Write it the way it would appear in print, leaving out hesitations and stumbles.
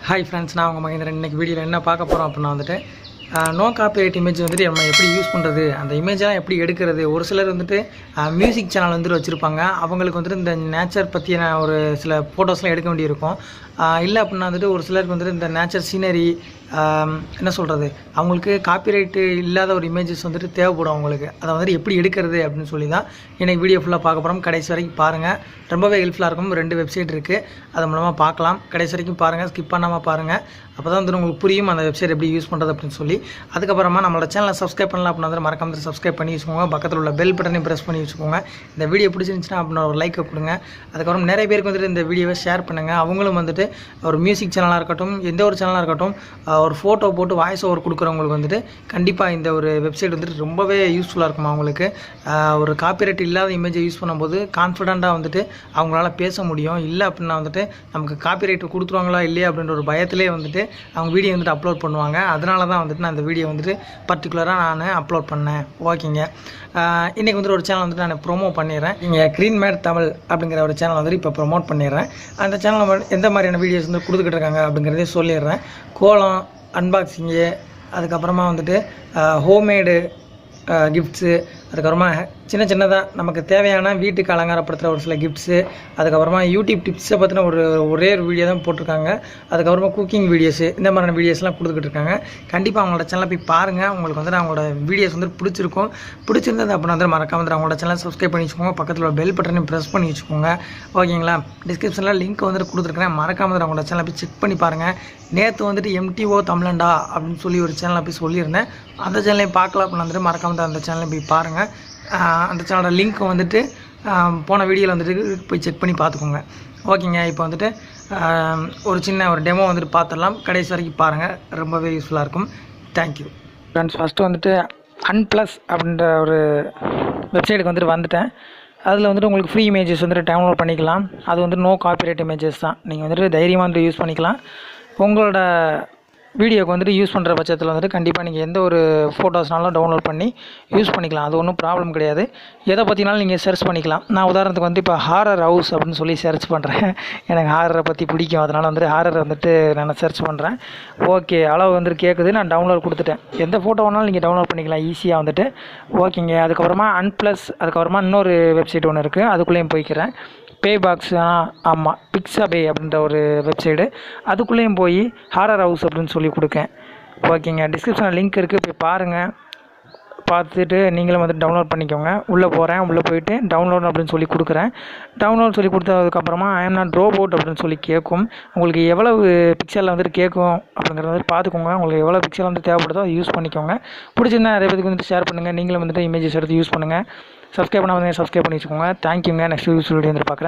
Hi friends, நான் உங்கள் மகேந்திரன். இன்றைக்கி வீடியோவில் என்ன பார்க்க போகிறோம் அப்படின்னா நோ காப்பிரைட் இமேஜ் நம்ம எப்படி யூஸ் பண்ணுறது, அந்த இமேஜெலாம் எப்படி எடுக்கிறது. ஒரு சிலர் மியூசிக் சேனல் வச்சுருப்பாங்க. அவங்களுக்கு இந்த நேச்சர் பற்றின ஒரு சில ஃபோட்டோஸ்லாம் எடுக்க வேண்டியிருக்கும். இல்லை அப்படின்னா ஒரு சிலருக்கு இந்த நேச்சர் சீனரி என்ன சொல்கிறது, அவங்களுக்கு காப்பிரைட்டு இல்லாத ஒரு இமேஜஸ் தேவைப்படும் அவங்களுக்கு. அதை எப்படி எடுக்கிறது அப்படின்னு சொல்லி தான் இன்றைக்கி வீடியோ ஃபுல்லாக பார்க்க போகிறோம். கடைசி வரைக்கும் பாருங்கள், ரொம்பவே ஹெல்ப்ஃபுல்லாக இருக்கும். 2 வெப்சைட் இருக்குது, அது மூலமாக பார்க்கலாம். கடைசி வரைக்கும் பாருங்கள், ஸ்கிப் பண்ணாமல் பாருங்கள். அப்போ தான் உங்களுக்கு புரியும் அந்த வெப்சைட் எப்படி யூஸ் பண்ணுறது அப்படின்னு சொல்லி. அதுக்கப்புறமா நம்மளோட சேனலை சப்ஸ்கிரைப் பண்ணலாம் அப்படின்னா மறக்காம சப்ஸ்கிரைப் பண்ணி வச்சுக்கோங்க. பக்கத்தில் உள்ள பெல் பட்டனையும் ப்ரெஸ் பண்ணி வச்சுக்கோங்க. இந்த வீடியோ பிடிச்சிருந்துச்சுன்னா அப்படின்னா ஒரு லைக்கை கொடுங்க. அதுக்கப்புறம் நிறைய பேருக்கு இந்த வீடியோவை ஷேர் பண்ணுங்கள். அவங்களும் ஒரு மியூசிக் சேனலாக இருக்கட்டும், எந்த ஒரு சேனலாக இருக்கட்டும், ஒரு ஃபோட்டோ போட்டு வாய்ஸ் ஓவர் கொடுக்குறவங்களுக்கு கண்டிப்பாக இந்த ஒரு வெப்சைட் ரொம்பவே யூஸ்ஃபுல்லாக இருக்கும். அவங்களுக்கு ஒரு காப்பிரைட் இல்லாத இமேஜை யூஸ் பண்ணும்போது கான்ஃபிடெண்ட்டாக அவங்களால பேச முடியும். இல்லை அப்படின்னா நமக்கு காப்பிரைட் கொடுத்துருவாங்களா இல்லையா அப்படின்ற ஒரு பயத்திலே அவங்க வீடியோ அப்லோட் பண்ணுவாங்க. அதனால தான் நான் இந்த வீடியோ பர்டிகுலராக நான் அப்லோட் பண்ணேன். ஓகேங்க, இன்றைக்கி ஒரு சேனல் நான் ப்ரொமோ பண்ணிடுறேன். இங்கே க்ரீன் மேட் தமிழ் அப்படிங்கிற ஒரு சேனல் இப்போ ப்ரொமோட் பண்ணிடுறேன். அந்த சேனலில் எந்த மாதிரியான வீடியோஸ் கொடுத்துக்கிட்டு இருக்காங்க அப்படிங்கிறதே சொல்லிடுறேன். கோலம், அன்பாக்சிங்கு, அதுக்கப்புறமா ஹோம்மேடு கிஃப்ட்ஸு, அதுக்கப்புறமா சின்னதாக நமக்கு தேவையான வீட்டுக்கு அலங்காரப்படுத்துகிற ஒரு சில கிஃப்ட்ஸு, அதுக்கப்புறமா யூடியூப் டிப்ஸை பற்றின ஒரே ஒரு வீடியோ தான் போட்டிருக்காங்க. அதுக்கப்புறமா குக்கிங் வீடியோஸு, இந்த மாதிரியான வீடியோஸ்லாம் கொடுத்துக்கிட்டு இருக்காங்க. கண்டிப்பாக அவங்களோட சேனலை போய் பாருங்கள். உங்களுக்கு அவங்களோட வீடியோஸ் பிடிச்சிருக்கும். பிடிச்சிருந்தது அப்படின்னா மறக்காம அவங்களோட சேனலை சப்ஸ்கிரைப் பண்ணி வச்சுக்கோங்க. பக்கத்தில் உள்ள பெல் பட்டனையும் ப்ரெஸ் பண்ணி வச்சுக்கோங்க. ஓகேங்களா, டிஸ்கிரிப்ஷனில் லிங்க் கொடுத்துருக்கேன். மறக்காம அவங்களோட சேனலை போய் செக் பண்ணி பாருங்கள். நேற்று MTO தமிழண்டா அப்படின்னு சொல்லி ஒரு சேனலை போய் சொல்லியிருந்தேன். அந்த சேனலையும் பார்க்கலாம் அப்படின்னா மறக்காம அந்த சேனலை போய் பாருங்கள். அந்த சேனலோட லிங்க் போன வீடியோவில் போய் செக் பண்ணி பார்த்துக்கோங்க. ஓகேங்க, இப்போ ஒரு சின்ன ஒரு டெமோ பார்த்துடலாம். கடைசி வரைக்கும் பாருங்கள், ரொம்பவே யூஸ்ஃபுல்லாக இருக்கும். Thank you friends. ஃபஸ்ட்டு அன்ப்ளஸ் அப்படின்ற ஒரு வெப்சைட்டுக்கு வந்துட்டேன். அதில் உங்களுக்கு ஃப்ரீ இமேஜஸ் டவுன்லோட் பண்ணிக்கலாம். அது நோ காப்பிரைட் இமேஜஸ் தான். நீங்கள் தைரியமாக யூஸ் பண்ணிக்கலாம். உங்களோட வீடியோக்கு யூஸ் பண்ணுற பட்சத்தில் கண்டிப்பாக நீங்கள் எந்த ஒரு ஃபோட்டோஸ்னாலும் டவுன்லோட் பண்ணி யூஸ் பண்ணிக்கலாம். அது ஒன்றும் ப்ராப்ளம் கிடையாது. எதை பற்றினாலும் நீங்கள் சர்ச் பண்ணிக்கலாம். நான் உதாரணத்துக்கு இப்போ ஹாரர் ஹவுஸ் அப்படின்னு சொல்லி சர்ச் பண்ணுறேன். எனக்கு ஹாரரை பற்றி பிடிக்கும். அதனால் ஹாரர் நான் சர்ச் பண்ணுறேன். ஓகே, அளவு கேட்குது. நான் டவுன்லோட் கொடுத்துட்டேன். எந்த ஃபோட்டோ வேணாலும் நீங்கள் டவுன்லோட் பண்ணிக்கலாம் ஈஸியாக ஓகேங்க. அதுக்கப்புறமா அன்ப்ளஸ், அதுக்கப்புறமா இன்னொரு வெப்சைட் ஒன்று இருக்குது, அதுக்குள்ளேயும் போய்க்கிறேன். பே பாக்ஸ், ஆமாம், pixabay அப்படின்ற ஒரு வெப்சைட்டு, அதுக்குள்ளேயும் போய் ஹாரர் ஹவுஸ் அப்படின்னு சொல்லி கொடுக்கேன். ஓகேங்க, டிஸ்கிரிப்ஷனில் லிங்க் இருக்குது, போய் பாருங்கள். பார்த்துட்டு நீங்களும் டவுன்லோட் பண்ணிக்கோங்க. உள்ளே போகிறேன். உள்ளே போயிட்டு டவுன்லோட் அப்படின்னு சொல்லி கொடுக்குறேன். டவுன்லோட் சொல்லி கொடுத்ததுக்கப்புறமா ஐ எம் நாட் ரோபோட் அப்படின்னு சொல்லி கேட்கும். உங்களுக்கு எவ்வளவு பிக்சலில் கேட்கும் அப்படிங்கிறத பார்த்துக்கோங்க. உங்களுக்கு எவ்வளோ பிக்சல் தேவைப்படுதோ அதை யூஸ் பண்ணிக்கோங்க. பிடிச்சிருந்தா நிறைய பேருக்கு ஷேர் பண்ணுங்கள். நீங்களும் இமேஜஸ் எடுத்து யூஸ் பண்ணுங்கள். சப்ஸ்கிரைப் பண்ணாமல் சப்ஸ்கிரைப் பண்ணி வச்சுக்கோங்க. தேங்க்யூங்க. நெக்ஸ்ட் வீடியோ பார்க்குறேன்.